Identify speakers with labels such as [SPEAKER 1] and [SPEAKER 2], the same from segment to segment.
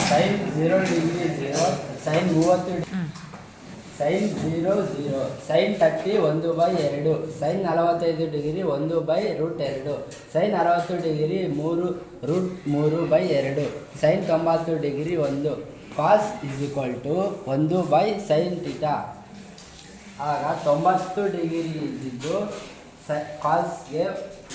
[SPEAKER 1] Sign 0 degree 0, sine 30 sine 0 0, sine 30 1/2, sine 45 degree 1/√2, sine 60 degree 3√3/2, sine 90 degree 1. Cos = 1/sin theta. ಆಗ 90 degree ಇದ್ದಿದ್ದು ಕಾಸ್ಗೆ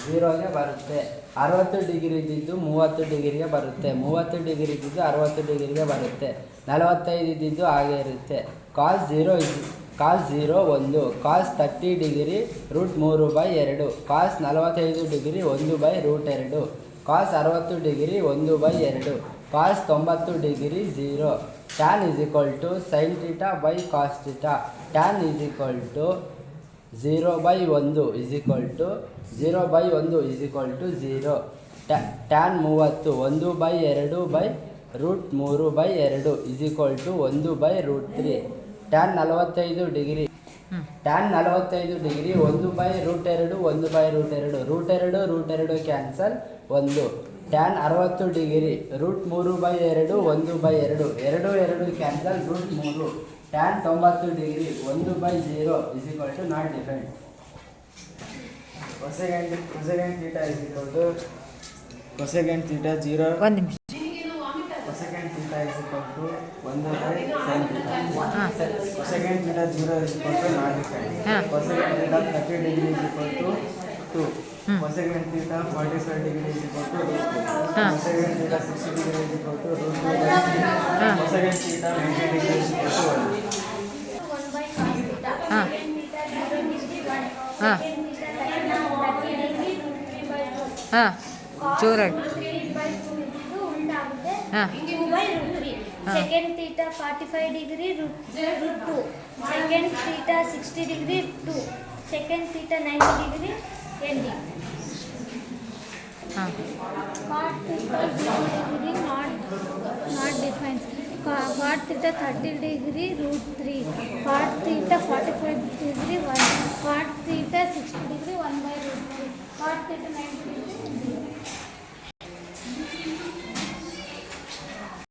[SPEAKER 1] 0ಗೆ ಬರುತ್ತೆ. 60 degree ಇದ್ದಿದ್ದು 30 ಡಿಗ್ರಿಗೆ ಬರುತ್ತೆ. 30 ಡಿಗ್ರಿ ಇದ್ದಿದ್ದು 60 ಡಿಗ್ರಿಗೆ ಬರುತ್ತೆ. 45 ಇದ್ದಿದ್ದು ಹಾಗೆ ಇರುತ್ತೆ. Cos 0 1, cos 30 degree √3/2, cos 45 degree 1/√2, cos 60 degree 1/2, cos 90 degree 0. Tan sin theta by cos theta. Tan 0/1 0. Tan 30 1/2/√3/2 1/√3. Tan 45 degree 1/√2 1/√2 cancel 1. Tan 60 degree √3/2 1/2 2 cancel √3. Tan 90 degree 1/0 not defined. Cosecant theta 0.
[SPEAKER 2] ಒಂದು ನಿಮಿಷ.
[SPEAKER 1] Cosecant theta = 1/sin theta. Cosecant theta 0 = not defined. Cosecant theta 30 degree = 2. Cosecant theta 45 degree = √2. Cosecant theta 60 degree = √2/3. Cosecant theta 90 degree = 1.
[SPEAKER 3] 1/cos theta. Secant theta 0 degree 1. Secant theta 30 degree √3/2.
[SPEAKER 2] ಜೋರಾಗಿ.
[SPEAKER 3] 3/2 ಇದ್ದು ಉಲ್ಟಾಗುತ್ತೆ 2/√3. Secant theta 45 degree √2. Secant theta 60 degree 2. Secant theta 90 degree ending. Cot theta 0 degree not defined. Cot theta 30 degree √3. Cot theta 45 degree